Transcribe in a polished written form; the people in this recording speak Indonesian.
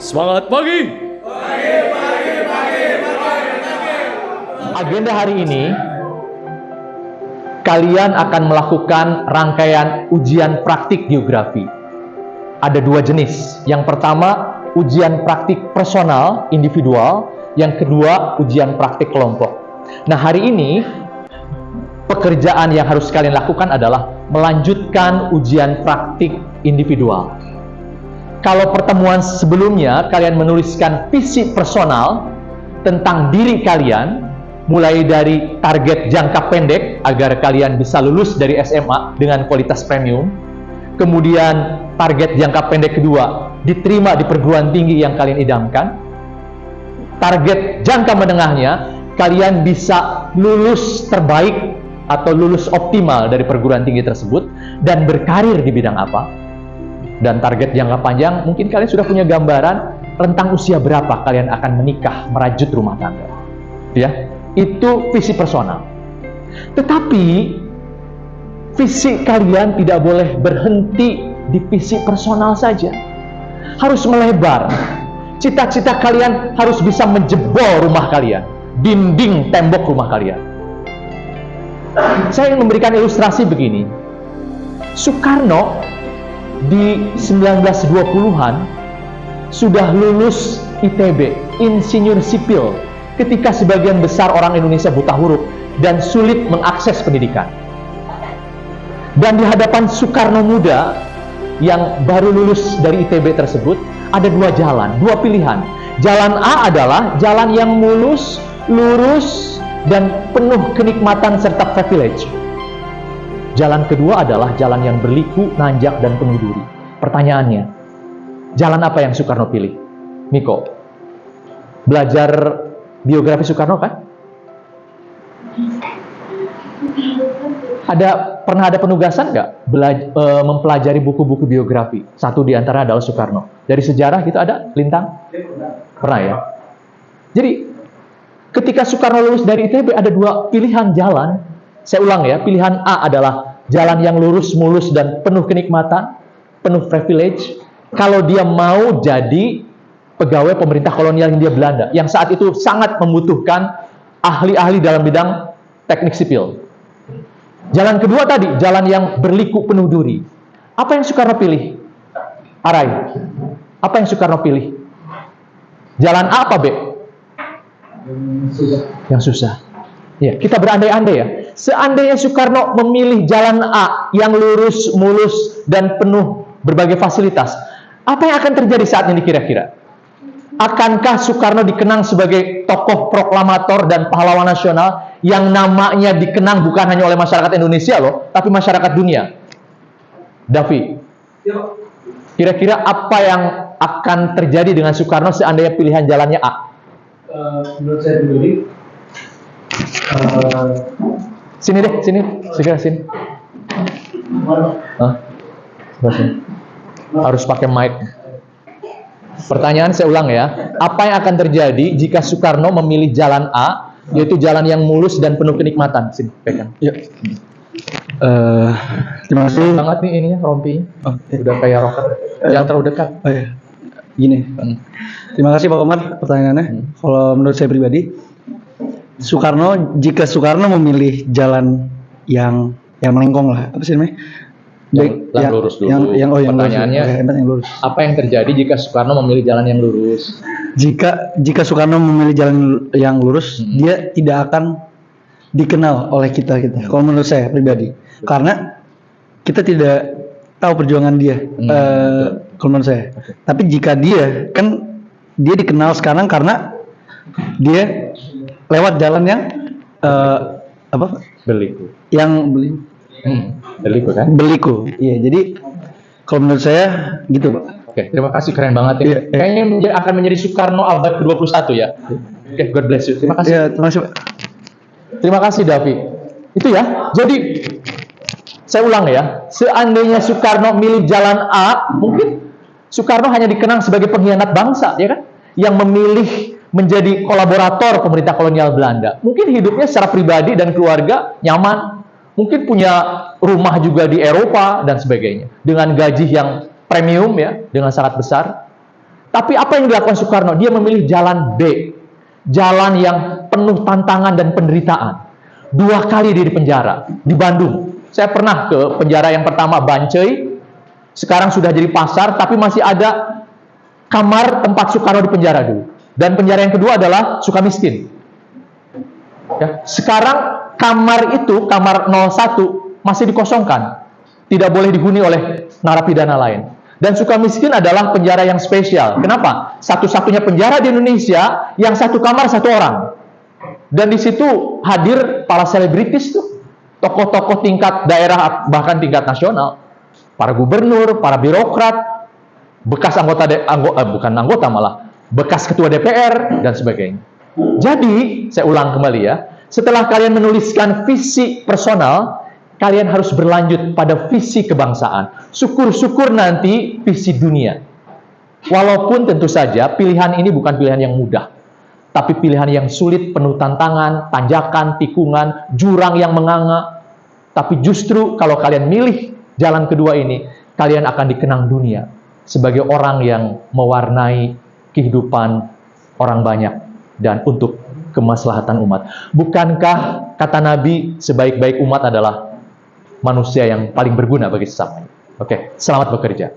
Semangat pagi. Agenda hari ini, kalian akan melakukan rangkaian ujian praktik geografi. Ada dua jenis. Yang pertama, ujian praktik personal, individual. Yang kedua, ujian praktik kelompok. Nah, hari ini, pekerjaan yang harus kalian lakukan adalah melanjutkan ujian praktik individual. Kalau pertemuan sebelumnya, kalian menuliskan visi personal tentang diri kalian, mulai dari target jangka pendek agar kalian bisa lulus dari SMA dengan kualitas premium. Kemudian target jangka pendek kedua, diterima di perguruan tinggi yang kalian idamkan. Target jangka menengahnya, kalian bisa lulus terbaik atau lulus optimal dari perguruan tinggi tersebut dan berkarir di bidang apa. Dan target jangka panjang, mungkin kalian sudah punya gambaran rentang usia berapa kalian akan menikah, merajut rumah tangga. Ya. Itu visi personal. Tetapi visi kalian tidak boleh berhenti di visi personal saja. Harus melebar. Cita-cita kalian harus bisa menjebol rumah kalian, dinding tembok rumah kalian. Saya ingin memberikan ilustrasi begini. Soekarno di 1920-an sudah lulus ITB, insinyur sipil, ketika sebagian besar orang Indonesia buta huruf dan sulit mengakses pendidikan. Dan di hadapan Soekarno muda yang baru lulus dari ITB tersebut, ada dua jalan, dua pilihan. Jalan A adalah jalan yang mulus, lurus, dan penuh kenikmatan serta privilege. Jalan kedua adalah jalan yang berliku, nanjak, dan penuh duri. Pertanyaannya, jalan apa yang Soekarno pilih? Miko, belajar biografi Soekarno kan? Pernah ada penugasan nggak mempelajari buku-buku biografi? Satu di antara adalah Soekarno. Dari sejarah gitu ada, Lintang? Pernah ya? Jadi, ketika Soekarno lulus dari ITB ada dua pilihan jalan. Saya ulang ya, pilihan A adalah jalan yang lurus, mulus, dan penuh kenikmatan, penuh privilege. Kalau dia mau jadi pegawai pemerintah kolonial Hindia Belanda, yang saat itu sangat membutuhkan ahli-ahli dalam bidang teknik sipil. Jalan kedua tadi, jalan yang berliku penuh duri. Apa yang Soekarno pilih? Arai, apa yang Soekarno pilih? Jalan A apa B? Yang susah. Ya, kita berandai-andai ya. Seandainya Soekarno memilih jalan A yang lurus, mulus, dan penuh berbagai fasilitas, apa yang akan terjadi saat ini kira-kira? Akankah Soekarno dikenang sebagai tokoh proklamator dan pahlawan nasional yang namanya dikenang bukan hanya oleh masyarakat Indonesia loh, tapi masyarakat dunia? Davi, kira-kira apa yang akan terjadi dengan Soekarno seandainya pilihan jalannya A? Menurut saya pribadi, Sini deh, sini, segera sini. Sini. Harus pakai mic. Pertanyaan saya ulang ya. Apa yang akan terjadi jika Soekarno memilih jalan A, yaitu jalan yang mulus dan penuh kenikmatan? Sini, pegang. ya. Terima kasih. Banget nih ininya, rompinya. Udah kayak rocker. Jangan terlalu dekat. Oh, ya. Gini. Terima kasih Pak Komar pertanyaannya. Kalau menurut saya pribadi, jika Soekarno memilih jalan yang melengkong lah, apa sih namanya? Yang lurus dulu. Pertanyaannya, yang lurus. apa yang terjadi jika Soekarno memilih jalan yang lurus? Jika Soekarno memilih jalan yang lurus, dia tidak akan dikenal oleh kita. Kalau menurut saya pribadi, karena kita tidak tahu perjuangan dia. Kalau menurut saya. Tapi jika dia dikenal sekarang karena dia lewat jalan yang Berliku. Yang Berliku kan? berliku. Iya, jadi kalau menurut saya gitu, Pak. Oke, terima kasih, keren banget ya. Iya. Kayaknya akan menjadi Soekarno abad ke-21 ya. Oke, God bless you. Terima kasih. Iya, terima kasih, Pak. Terima kasih, Davi. Itu ya. Jadi, saya ulang ya. Seandainya Soekarno milih jalan A, mungkin Soekarno hanya dikenang sebagai pengkhianat bangsa, ya kan? Yang memilih menjadi kolaborator pemerintah kolonial Belanda. Mungkin hidupnya secara pribadi dan keluarga nyaman. Mungkin punya rumah juga di Eropa dan sebagainya. Dengan gaji yang premium ya, dengan sangat besar. Tapi apa yang dilakukan Soekarno? Dia memilih jalan B, jalan yang penuh tantangan dan penderitaan. 2 kali dia dipenjara di Bandung. Saya pernah ke penjara yang pertama, Bancai, sekarang sudah jadi pasar, tapi masih ada kamar tempat Soekarno dipenjara dulu. Dan penjara yang kedua adalah Sukamiskin. Ya, sekarang kamar itu, kamar 01, masih dikosongkan. Tidak boleh dihuni oleh narapidana lain. Dan Sukamiskin adalah penjara yang spesial. Kenapa? Satu-satunya penjara di Indonesia yang satu kamar 1 orang. Dan di situ hadir para selebritis tuh, tokoh-tokoh tingkat daerah bahkan tingkat nasional, para gubernur, para birokrat, bekas bekas ketua DPR dan sebagainya. Jadi, saya ulang kembali ya, setelah kalian menuliskan visi personal, kalian harus berlanjut pada visi kebangsaan. Syukur-syukur nanti visi dunia. Walaupun tentu saja pilihan ini bukan pilihan yang mudah, tapi pilihan yang sulit, penuh tantangan, tanjakan, tikungan, jurang yang menganga. Tapi justru kalau kalian milih jalan kedua ini, kalian akan dikenang dunia sebagai orang yang mewarnai kehidupan orang banyak dan untuk kemaslahatan umat. Bukankah kata Nabi, sebaik-baik umat adalah manusia yang paling berguna bagi sesama? Oke, selamat bekerja.